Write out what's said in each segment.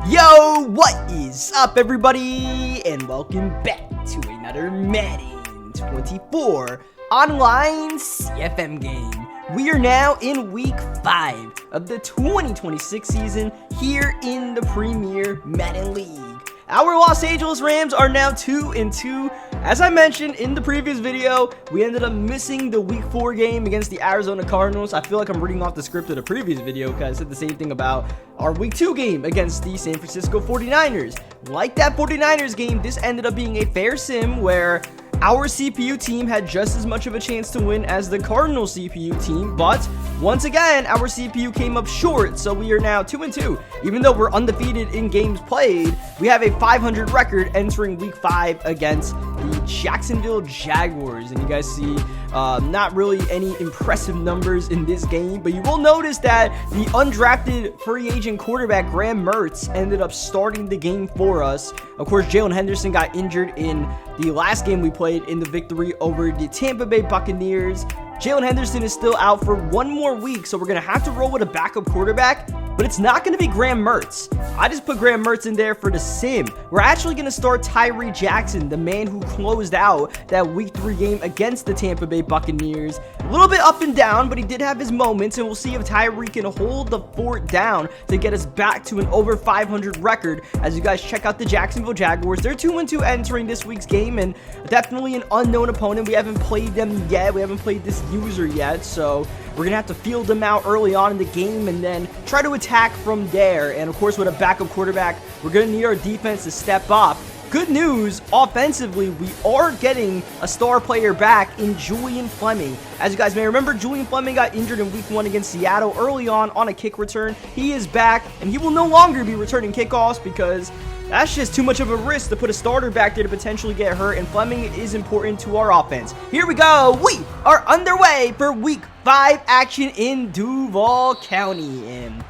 Yo, what is up, everybody? And welcome back to another Madden 24 online CFM game. We are now in week 5 of the 2026 season here in the Premier Madden League. Our Los Angeles Rams are now 2-2. As I mentioned in the previous video, we ended up missing the week 4 game against the Arizona Cardinals. I feel like I'm reading off the script of the previous video because I said the same thing about our week 2 game against the San Francisco 49ers. Like that 49ers game, this ended up being a fair sim where our CPU team had just as much of a chance to win as the Cardinals CPU team, but once again, our CPU came up short, so we are now 2-2. Even though we're undefeated in games played, we have a 500 record entering week 5 against the Jacksonville Jaguars. And you guys see not really any impressive numbers in this game, but you will notice that the undrafted free agent quarterback Graham Mertz ended up starting the game for us. Of course, Jalen Henderson got injured in the last game we played in the victory over the Tampa Bay Buccaneers. Jalen Henderson is still out for one more week, so we're going to have to roll with a backup quarterback, but it's not going to be Graham Mertz. I just put Graham Mertz in there for the sim. We're actually going to start Tyree Jackson, the man who closed out that week 3 game against the Tampa Bay Buccaneers. A little bit up and down, but he did have his moments, and we'll see if Tyree can hold the fort down to get us back to an over 500 record. As you guys check out the Jacksonville Jaguars, they're 2-2 entering this week's game, and definitely an unknown opponent. We haven't played them yet. We haven't played this user yet, so we're gonna have to field them out early on in the game and then try to attack from there. And of course, with a backup quarterback, we're gonna need our defense to step up. Good news, offensively, we are getting a star player back in Julian Fleming. As you guys may remember, Julian Fleming got injured in week 1 against Seattle early on a kick return. He is back, and he will no longer be returning kickoffs because that's just too much of a risk to put a starter back there to potentially get hurt, and Fleming is important to our offense. Here we go. We are underway for week 5 action in Duval County, and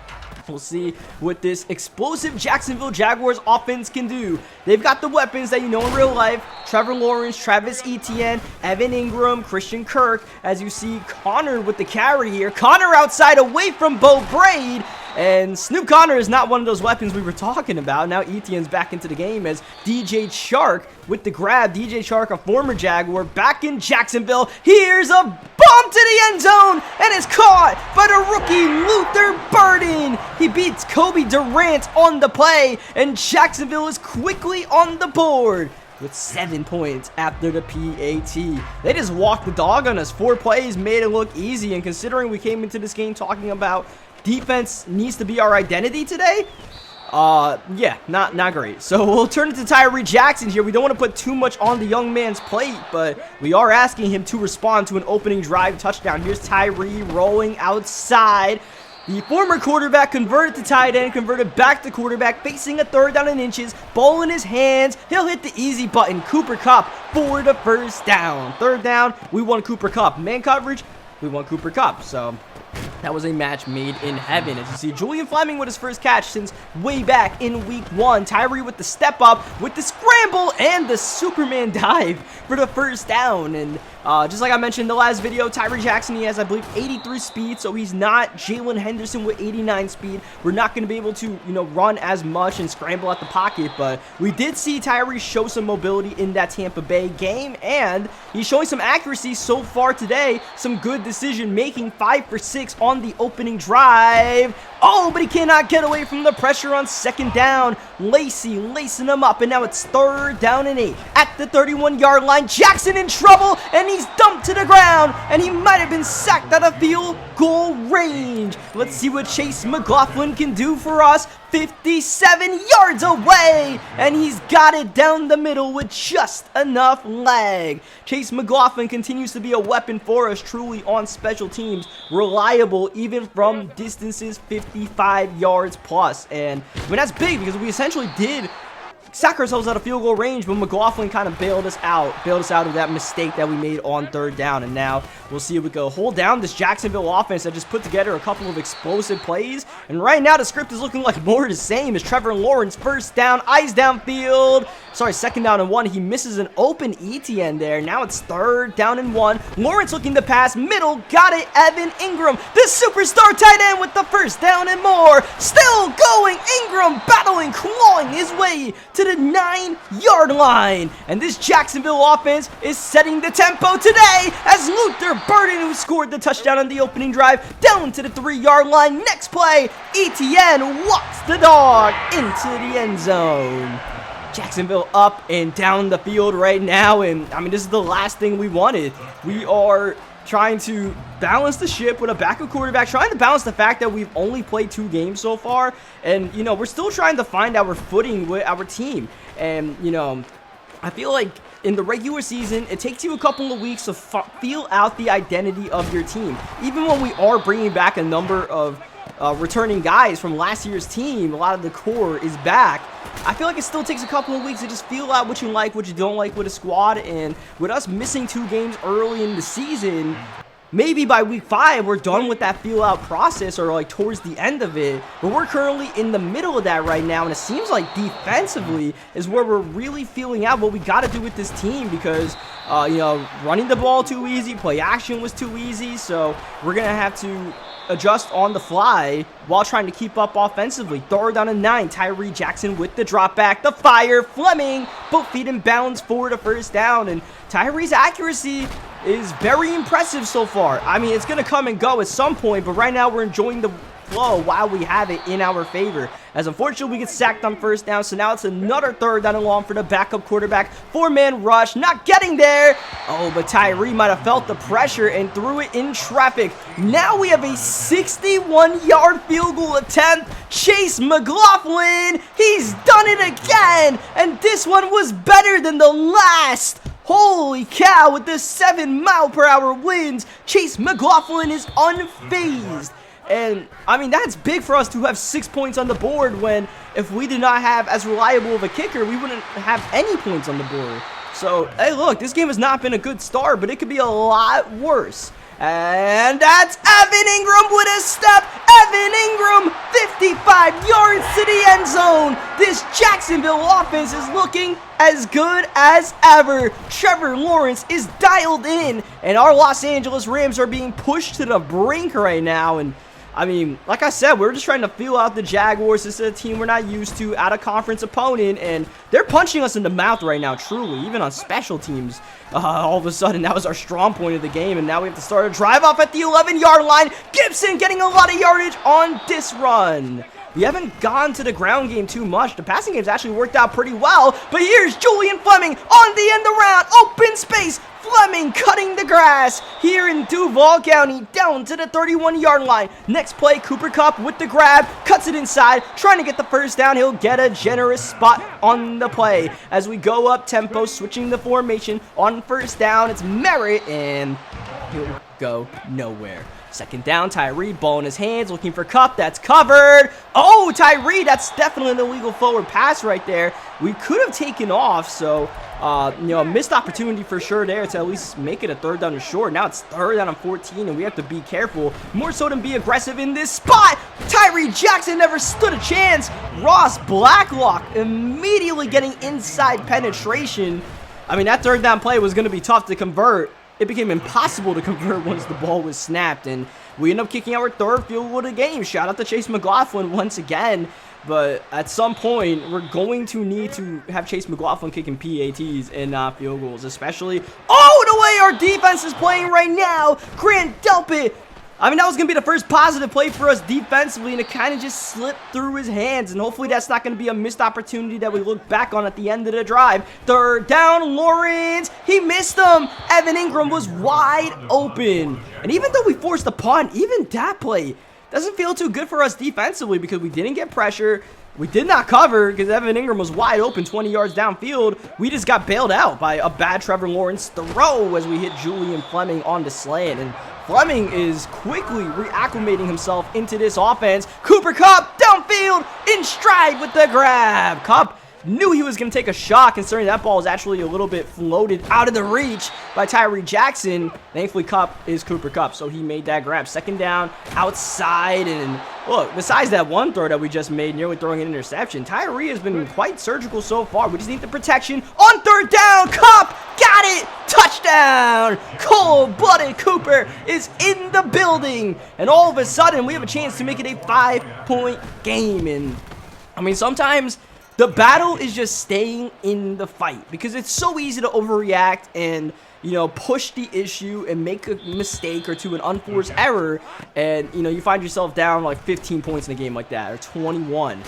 we'll see what this explosive Jacksonville Jaguars offense can do. They've got the weapons that you know in real life. Trevor Lawrence, Travis Etienne, Evan Ingram, Christian Kirk. As you see, Connor with the carry here. Connor outside away from Bo Braid. And Snoop Connor is not one of those weapons we were talking about. Now Etienne's back into the game as DJ Chark with the grab. DJ Chark, a former Jaguar, back in Jacksonville. Here's a bomb to the end zone, and it's caught by the rookie Luther Burden. He beats Kobe Durant on the play, and Jacksonville is quickly on the board with 7 points after the PAT. They just walked the dog on us. 4 plays made it look easy, and considering we came into this game talking about defense needs to be our identity today, yeah, not great. So we'll turn it to Tyree Jackson here. We don't want to put too much on the young man's plate, but we are asking him to respond to an opening drive touchdown. Here's Tyree rolling outside. The former quarterback converted to tight end, converted back to quarterback, facing a 3rd down and inches, ball in his hands. He'll hit the easy button. Cooper Kupp for the first down. 3rd down, we want Cooper Kupp. Man coverage, we want Cooper Kupp. So that was a match made in heaven. As you see, Julian Fleming with his first catch since way back in week 1. Tyree with the step up, with the scramble, and the Superman dive for the first down. And just like I mentioned in the last video, Tyree Jackson, he has, I believe, 83 speed, so he's not Jalen Henderson with 89 speed. We're not going to be able to, run as much and scramble at the pocket, but we did see Tyree show some mobility in that Tampa Bay game, and he's showing some accuracy so far today, some good decision making, 5 for 6 on the opening drive. Oh, but he cannot get away from the pressure on 2nd down. Lacey lacing him up, and now it's 3rd down and 8 at the 31-yard line. Jackson in trouble, and he's dumped to the ground, and he might have been sacked out of field goal range. Let's see what Chase McLaughlin can do for us. 57 yards away, and he's got it down the middle with just enough leg. Chase McLaughlin continues to be a weapon for us, truly on special teams, reliable even from distances 55 yards plus. And I mean, that's big because we essentially did sack ourselves out of field goal range, but McLaughlin kind of bailed us out of that mistake that we made on 3rd down. And now we'll see if we can hold down this Jacksonville offense that just put together a couple of explosive plays. And right now the script is looking like more of the same as Trevor Lawrence, 1st down, eyes downfield, second down and 1. He misses an open ETN there. Now it's third down and 1. Lawrence looking to pass, middle, got it. Evan Ingram, the superstar tight end with the first down and more. Still going, Ingram battling, clawing his way to the 9-yard line. And this Jacksonville offense is setting the tempo today as Luther Burden, who scored the touchdown on the opening drive, down to the 3-yard line. Next play, ETN walks the dog into the end zone. Jacksonville up and down the field right now, and I mean, this is the last thing we wanted. We are trying to balance the ship with a backup quarterback, trying to balance the fact that we've only played 2 games so far, and, you know, we're still trying to find our footing with our team. And, you know, I feel like in the regular season, it takes you a couple of weeks to feel out the identity of your team. Even when we are bringing back a number of returning guys from last year's team, a lot of the core is back. I feel like it still takes a couple of weeks to just feel out what you like, what you don't like with a squad. And with us missing 2 games early in the season, maybe by week 5 we're done with that feel out process, or like towards the end of it. But we're currently in the middle of that right now, and it seems like defensively is where we're really feeling out what we got to do with this team, because you know, running the ball too easy, play action was too easy, so we're gonna have to adjust on the fly while trying to keep up offensively. Third down and 9. Tyree Jackson with the drop back, the fire. Fleming, both feet in bounds for the first down, and Tyree's accuracy is very impressive so far. I mean, it's gonna come and go at some point, but right now we're enjoying the flow while we have it in our favor, as unfortunately we get sacked on first down. So now it's another third down and long for the backup quarterback. 4-man rush, not getting there. Oh, but Tyree might have felt the pressure and threw it in traffic. Now we have a 61-yard field goal attempt. Chase McLaughlin, he's done it again, and this one was better than the last. Holy cow, with the 7-mile-per-hour winds, Chase McLaughlin is unfazed. And, I mean, that's big for us to have 6 points on the board, when if we did not have as reliable of a kicker, we wouldn't have any points on the board. So, hey, look, this game has not been a good start, but it could be a lot worse. And that's Evan Ingram with a step. Evan Ingram, 55 yards to the end zone. This Jacksonville offense is looking as good as ever. Trevor Lawrence is dialed in, and our Los Angeles Rams are being pushed to the brink right now. And I mean, like I said, we're just trying to feel out the Jaguars. This is a team we're not used to, out-of-conference opponent, and they're punching us in the mouth right now, truly, even on special teams. All of a sudden, that was our strong point of the game, and now we have to start a drive off at the 11-yard line. Gibson getting a lot of yardage on this run. We haven't gone to the ground game too much. The passing game's actually worked out pretty well, but here's Julian Fleming on the end around, open space. Fleming cutting the grass here in Duval County, down to the 31-yard line. Next play, Cooper Kupp with the grab, cuts it inside, trying to get the first down. He'll get a generous spot on the play. As we go up tempo, switching the formation on first down, it's Merritt, and he'll go nowhere. Second down, Tyree, ball in his hands, looking for Kupp. That's covered. Oh, Tyree, that's definitely an illegal forward pass right there. We could have taken off, so, you know, a missed opportunity for sure there to at least make it a third down and short. Now it's third down and 14, and we have to be careful, more so than be aggressive in this spot. Tyree Jackson never stood a chance. Ross Blacklock immediately getting inside penetration. I mean, that third down play was going to be tough to convert. It became impossible to convert once the ball was snapped, and we end up kicking our third field goal of the game. Shout out to Chase McLaughlin once again, but at some point, we're going to need to have Chase McLaughlin kicking PATs and not field goals, especially, oh, the way our defense is playing right now. Grant Delpit, I mean, that was going to be the first positive play for us defensively, and it kind of just slipped through his hands, and hopefully that's not going to be a missed opportunity that we look back on at the end of the drive. Third down, Lawrence, he missed him. Evan Ingram was wide open, and even though we forced the punt, even that play doesn't feel too good for us defensively, because we didn't get pressure. We did not cover because Evan Ingram was wide open 20 yards downfield. We just got bailed out by a bad Trevor Lawrence throw as we hit Julian Fleming on the slant. And Fleming is quickly reacclimating himself into this offense. Cooper Kupp downfield in stride with the grab. Kupp Knew he was going to take a shot, considering that ball was actually a little bit floated out of the reach by Tyree Jackson. Thankfully, Kupp is Cooper Kupp, so he made that grab. Second down, outside, and look, besides that one throw that we just made, nearly throwing an interception, Tyree has been quite surgical so far. We just need the protection. On third down, Kupp got it! Touchdown! Cold-blooded Cooper is in the building, and all of a sudden, we have a chance to make it a 5-point game. And I mean, sometimes the battle is just staying in the fight, because it's so easy to overreact and, you know, push the issue and make a mistake or two, an unforced error, and, you know, you find yourself down like 15 points in a game like that, or 21.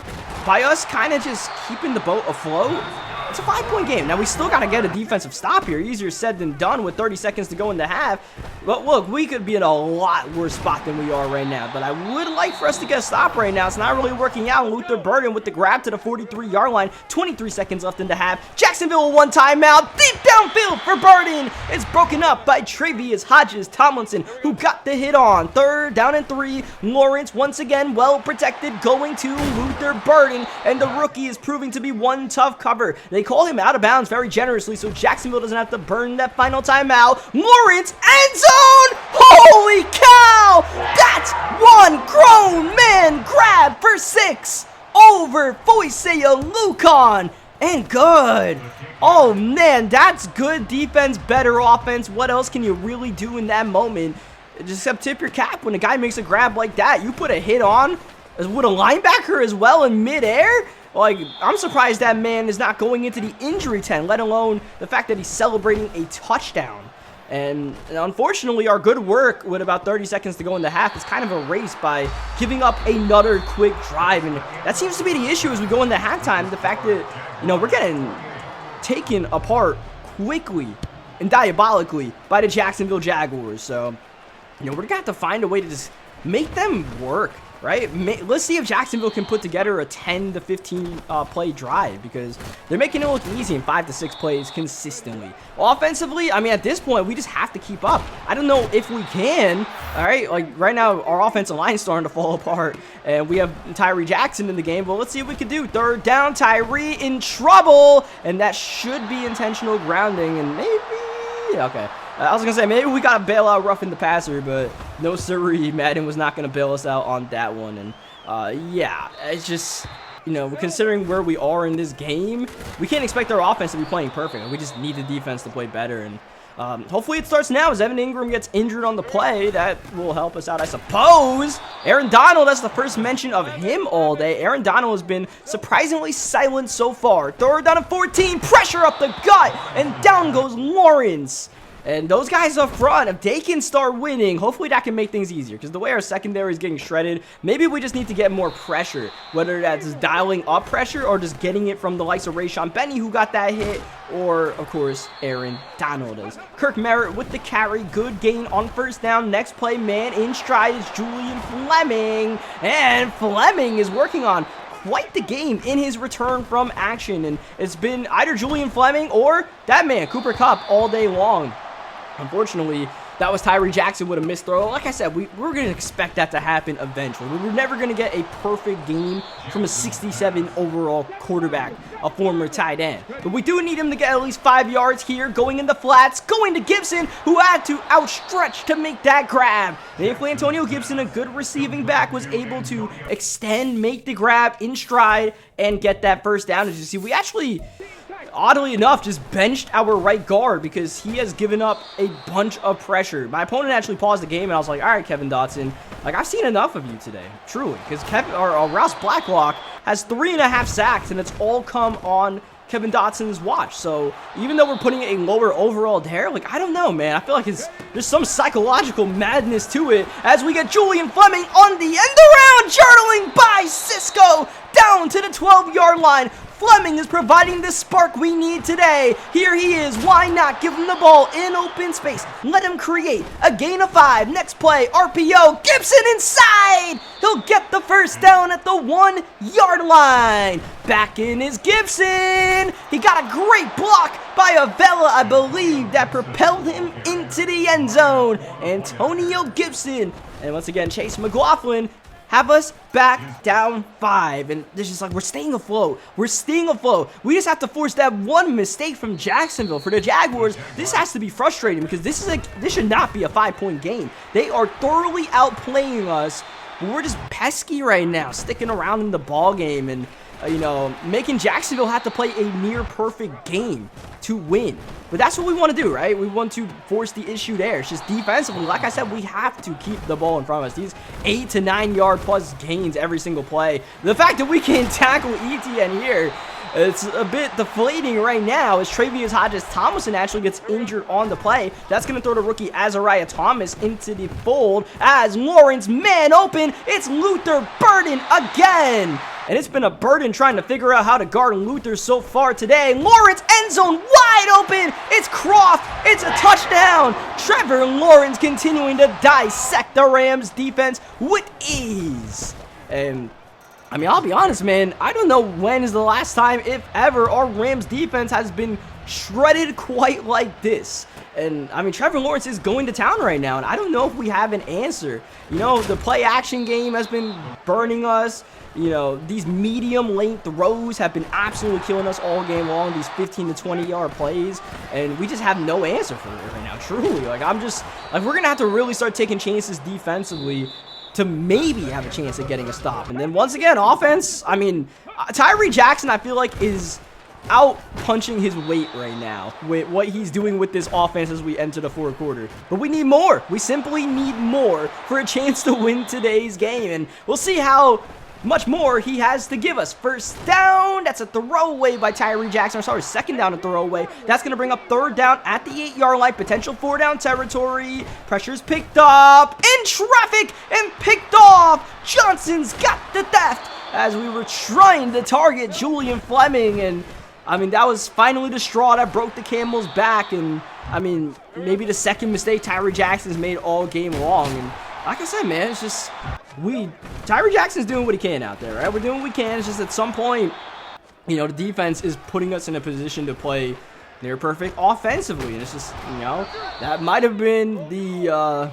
By us kind of just keeping the boat afloat, it's a 5-point game. Now, we still got to get a defensive stop here. Easier said than done with 30 seconds to go in the half. But look, we could be in a lot worse spot than we are right now. But I would like for us to get a stop right now. It's not really working out. Luther Burden with the grab to the 43-yard line. 23 seconds left in the half. Jacksonville one timeout. Deep downfield for Burden. It's broken up by Travius Hodges Tomlinson, who got the hit on. Third down and 3. Lawrence once again well protected, going to Luther Burden. And the rookie is proving to be one tough cover. They call him out of bounds very generously, so Jacksonville doesn't have to burn that final timeout. Lawrence, end zone! Holy cow! That's one grown man grab for 6 over Foyesea Lucon. And good. Oh man, that's good defense, better offense. What else can you really do in that moment? Just except tip your cap when a guy makes a grab like that. You put a hit on with a linebacker as well in midair. Like, I'm surprised that man is not going into the injury tent, let alone the fact that he's celebrating a touchdown. And unfortunately, our good work with about 30 seconds to go in the half is kind of erased by giving up another quick drive. And that seems to be the issue as we go into halftime. The fact that, you know, we're getting taken apart quickly and diabolically by the Jacksonville Jaguars. So, you know, we're going to have to find a way to just make them work. Right? Let's see if Jacksonville can put together a 10 to 15 play drive, because they're making it look easy in 5 to 6 plays consistently. Offensively, I mean, at this point, we just have to keep up. I don't know if we can. All right, like right now, our offensive line is starting to fall apart, and we have Tyree Jackson in the game. But let's see what we can do. Third down, Tyree in trouble, and that should be intentional grounding, and maybe okay. I was going to say, maybe we got to bail out roughing the passer, but no siree, Madden was not going to bail us out on that one. And, yeah, it's just, you know, considering where we are in this game, we can't expect our offense to be playing perfect. We just need the defense to play better. And hopefully it starts now as Evan Ingram gets injured on the play. That will help us out, I suppose. Aaron Donald, that's the first mention of him all day. Aaron Donald has been surprisingly silent so far. Third down and 14, pressure up the gut, and down goes Lawrence. And those guys up front, if they can start winning, hopefully that can make things easier. Because the way our secondary is getting shredded, maybe we just need to get more pressure. Whether that's dialing up pressure or just getting it from the likes of Rayshon Benny, who got that hit, or, of course, Aaron Donald is. Kirk Merritt with the carry. Good gain on first down. Next play, man in stride is Julian Fleming. And Fleming is working on quite the game in his return from action. And it's been either Julian Fleming or that man, Cooper Kupp, all day long. Unfortunately, that was Tyree Jackson with a missed throw. Like I said, we're going to expect that to happen eventually. We're never going to get a perfect game from a 67 overall quarterback, a former tight end. But we do need him to get at least 5 yards here, going in the flats, going to Gibson, who had to outstretch to make that grab. Thankfully, Antonio Gibson, a good receiving back, was able to extend, make the grab in stride, and get that first down. As you see, we actually, oddly enough, just benched our right guard because he has given up a bunch of pressure. My opponent actually paused the game, and I was like, all right, Kevin Dotson, like, I've seen enough of you today, truly, because Rouse Blacklock has 3.5 sacks, and it's all come on Kevin Dotson's watch. So even though we're putting a lower overall there, like, I don't know, man. I feel like there's some psychological madness to it as we get Julian Fleming on the end around, journaling by Cisco down to the 12-yard line. Fleming is providing the spark we need today. Here he is. Why not give him the ball in open space? Let him create a gain of 5. Next play, RPO. Gibson inside. He'll get the first down at the 1-yard line. Back in is Gibson. He got a great block by Avella, I believe, that propelled him into the end zone. Antonio Gibson. And once again, Chase McLaughlin have us back down 5. And it's just like, we're staying afloat. We're staying afloat. We just have to force that one mistake from Jacksonville. For the Jaguars, this has to be frustrating because this should not be a 5-point game. They are thoroughly outplaying us, but we're just pesky right now, sticking around in the ball game and making Jacksonville have to play a near perfect game to win. But that's what we want to do, right? We want to force the issue there. It's just defensively, like I said, we have to keep the ball in front of us. These 8 to 9 yard plus gains every single play. The fact that we can't tackle ETN here, it's a bit deflating right now as Travius Hodges-Tomlinson actually gets injured on the play. That's going to throw the rookie Azariah Thomas into the fold as Lawrence man open. It's Luther Burden again. And it's been a burden trying to figure out how to guard Luther so far today. Lawrence end zone wide open. It's Croft. It's a touchdown. Trevor Lawrence continuing to dissect the Rams defense with ease. And I mean, I'll be honest, man, I don't know when is the last time, if ever, our Rams defense has been shredded quite like this. And I mean, Trevor Lawrence is going to town right now, and I don't know if we have an answer. The play action game has been burning us. These medium length throws have been absolutely killing us all game long, these 15 to 20 yard plays, and we just have no answer for it right now, truly. Like, we're going to have to really start taking chances defensively to maybe have a chance at getting a stop. And then once again, offense, I mean, Tyree Jackson, I feel like, is out punching his weight right now with what he's doing with this offense as we enter the fourth quarter. But we need more. We simply need more for a chance to win today's game. And we'll see how much more he has to give us. First down, that's a throwaway by Tyree Jackson. Sorry, second down, a throwaway. That's going to bring up third down at the 8-yard line. Potential 4-down territory. Pressure's picked up in traffic and picked off. Johnson's got the theft as we were trying to target Julian Fleming. And I mean, that was finally the straw that broke the camel's back. And I mean, maybe the second mistake Tyree Jackson's made all game long. And like I said, man, it's just Tyree Jackson's doing what he can out there, right? We're doing what we can. It's just at some point, the defense is putting us in a position to play near perfect offensively. And it's just, that might have been the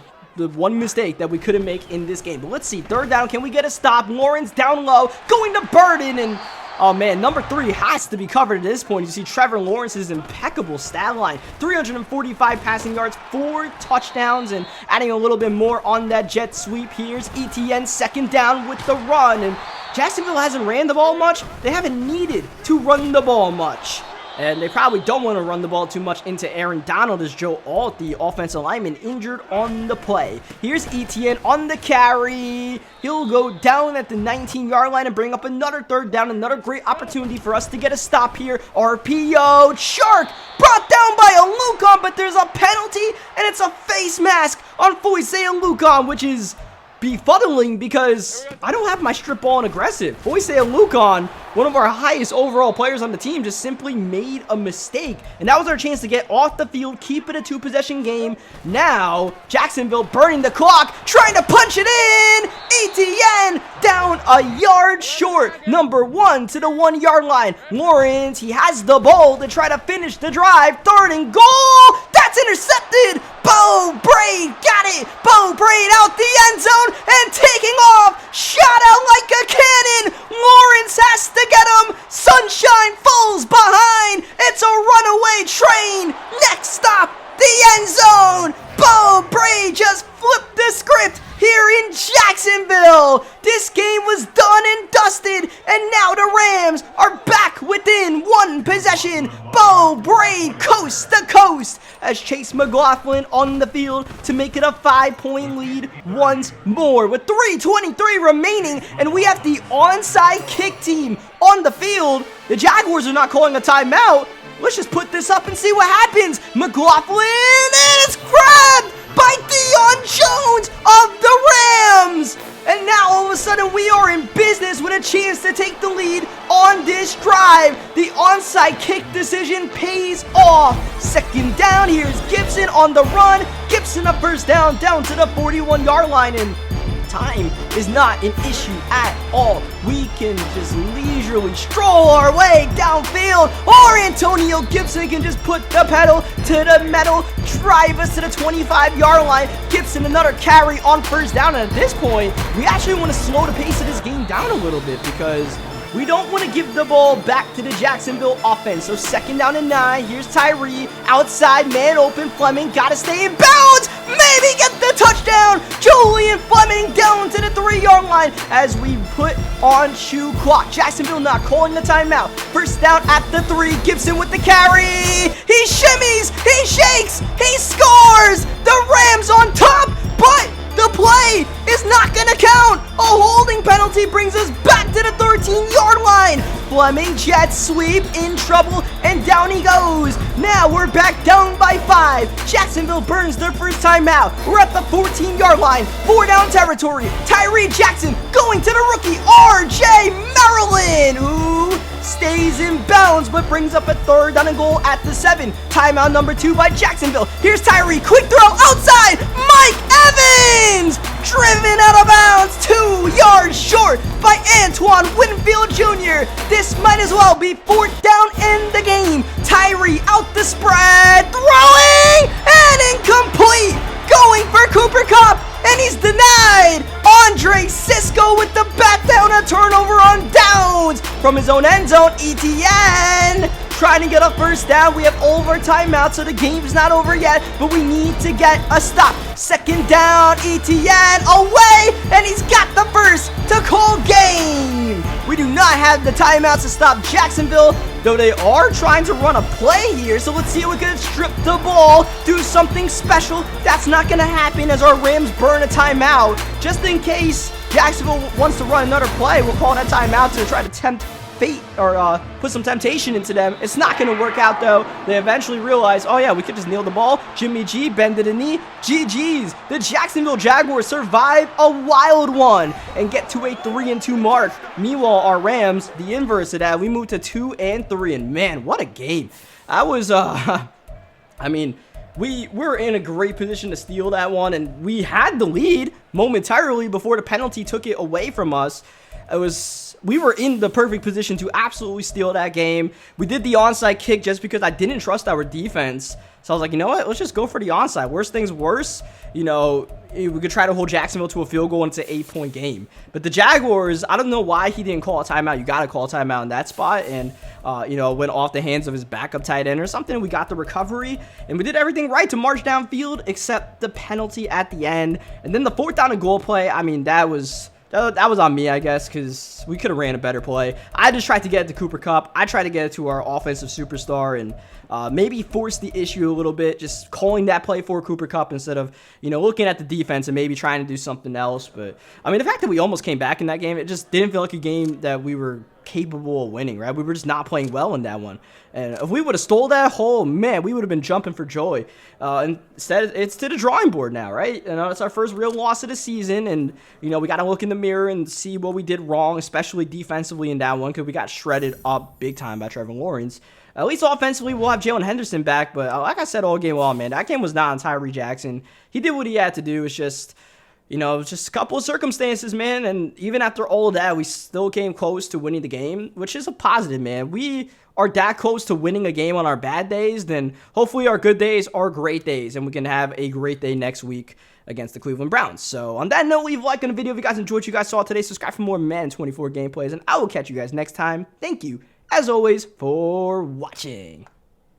one mistake that we couldn't make in this game. But let's see, third down, can we get a stop? Lawrence down low, going to Burden, and oh man, number 3 has to be covered at this point. You see Trevor Lawrence's impeccable stat line. 345 passing yards, 4 touchdowns, and adding a little bit more on that jet sweep. Here's ETN second down with the run. And Jacksonville hasn't ran the ball much. They haven't needed to run the ball much. And they probably don't want to run the ball too much into Aaron Donald as Joe Alt, the offensive lineman, injured on the play. Here's ETN on the carry. He'll go down at the 19-yard line and bring up another third down. Another great opportunity for us to get a stop here. RPO. Shark brought down by Alucon, but there's a penalty, and it's a face mask on Foyce Alucon, which is befuddling because I don't have my strip ball and aggressive. Foyce Alucon, one of our highest overall players on the team, just simply made a mistake. And that was our chance to get off the field, keep it a 2-possession game. Now, Jacksonville burning the clock, trying to punch it in. ETN down a yard short. Number 1 to the 1-yard line. Lawrence, he has the ball to try to finish the drive. Third and goal. That's intercepted. Bo Braid got it. Bo Braid out the end zone and taking off. Shot out like a cannon. Lawrence has to get him. Sunshine falls behind. It's a runaway train. Next stop, the end zone. Bo Braid just flipped the script here in Jacksonville. This game was done and dusted, and now the Rams are back within 1 possession. Bo Braid coast to coast as Chase McLaughlin on the field to make it a 5-point lead once more with 3:23 remaining, and we have the onside kick team on the field. The Jaguars are not calling a timeout. Let's just put this up and see what happens. McLaughlin is grabbed by Deion Jones of the Rams. And now all of a sudden we are in business with a chance to take the lead on this drive. The onside kick decision pays off. Second down, here's Gibson on the run. Gibson a first down to the 41-yard line, and time is not an issue at all. We can just leisurely stroll our way downfield, or Antonio Gibson can just put the pedal to the metal, drive us to the 25-yard line. Gibson another carry on first down, and at this point, we actually want to slow the pace of this game down a little bit because we don't want to give the ball back to the Jacksonville offense. So 2nd down and 9. Here's Tyree. Outside, man open. Fleming got to stay in bounds. Maybe get the touchdown. Julian Fleming down to the 3-yard line as we put on shoe clock. Jacksonville not calling the timeout. 1st down at the 3. Gibson with the carry. He shimmies. He shakes. He scores. The Rams on top, but the play is not going to count. A holding penalty brings us back to the 13-yard line. Fleming jet sweep, in trouble, and down he goes. Now we're back down by 5. Jacksonville burns their first timeout. We're at the 14-yard line. 4-down territory. Tyree Jackson going to the rookie, R.J. Maryland, who stays in bounds but brings up a 3rd down and goal at the 7. Timeout number 2 by Jacksonville. Here's Tyree. Quick throw outside. Mike Evans driven out of bounds. 2 yards short by Antoine Winfield Jr. This might as well be 4th down in the game. Tyree out the spread. Throwing and incomplete. Going for Cooper Kupp, and he's denied. Andre Cisco with the bat down, a turnover on downs from his own end zone. ETN trying to get a 1st down. We have over timeout, so the game's not over yet, but we need to get a stop. 2nd down, ETN away, and he's got the 1st to call game. We do not have the timeouts to stop Jacksonville, though they are trying to run a play here, so let's see if we can strip the ball, do something special. That's not going to happen as our Rams burn a timeout. Just in case Jacksonville wants to run another play, we'll call that timeout to try to tempt fate or put some temptation into them. It's not going to work out, though. They eventually realize, oh yeah, we could just kneel the ball. Jimmy G bended a knee. GG's. The Jacksonville Jaguars survive a wild one and get to a 3-2 mark. Meanwhile, our Rams, the inverse of that, we moved to 2-3, and man, what a game. I was, I mean, we were in a great position to steal that one, and we had the lead momentarily before the penalty took it away from us. We were in the perfect position to absolutely steal that game. We did the onside kick just because I didn't trust our defense. So I was like, you know what? Let's just go for the onside. Worst things worse, you know, we could try to hold Jacksonville to a field goal and it's an 8-point game. But the Jaguars, I don't know why he didn't call a timeout. You got to call a timeout in that spot. And, you know, went off the hands of his backup tight end or something. We got the recovery. And we did everything right to march downfield except the penalty at the end. And then the 4th down and goal play, I mean, that was on me, I guess, because we could have ran a better play. I just tried to get it to Cooper Kupp. I tried to get it to our offensive superstar and maybe force the issue a little bit, just calling that play for Cooper Kupp instead of, you know, looking at the defense and maybe trying to do something else. But, I mean, the fact that we almost came back in that game, it just didn't feel like a game that we were capable of winning, right? We were just not playing well in that one. And if we would have stole that, oh man, we would have been jumping for joy. Instead, it's to the drawing board now, right? You know, it's our first real loss of the season, and you know we got to look in the mirror and see what we did wrong, especially defensively in that one, because we got shredded up big time by Trevor Lawrence. At least offensively, we'll have Jalen Henderson back, but like I said all game long, man, that game was not on Tyree Jackson. He did what he had to do. It's just, you know, just a couple of circumstances, man, and even after all of that, we still came close to winning the game, which is a positive, man. We are that close to winning a game on our bad days, then hopefully our good days are great days, and we can have a great day next week against the Cleveland Browns. So on that note, leave a like on the video if you guys enjoyed what you guys saw today. Subscribe for more Madden 24 gameplays, and I will catch you guys next time. Thank you, as always, for watching.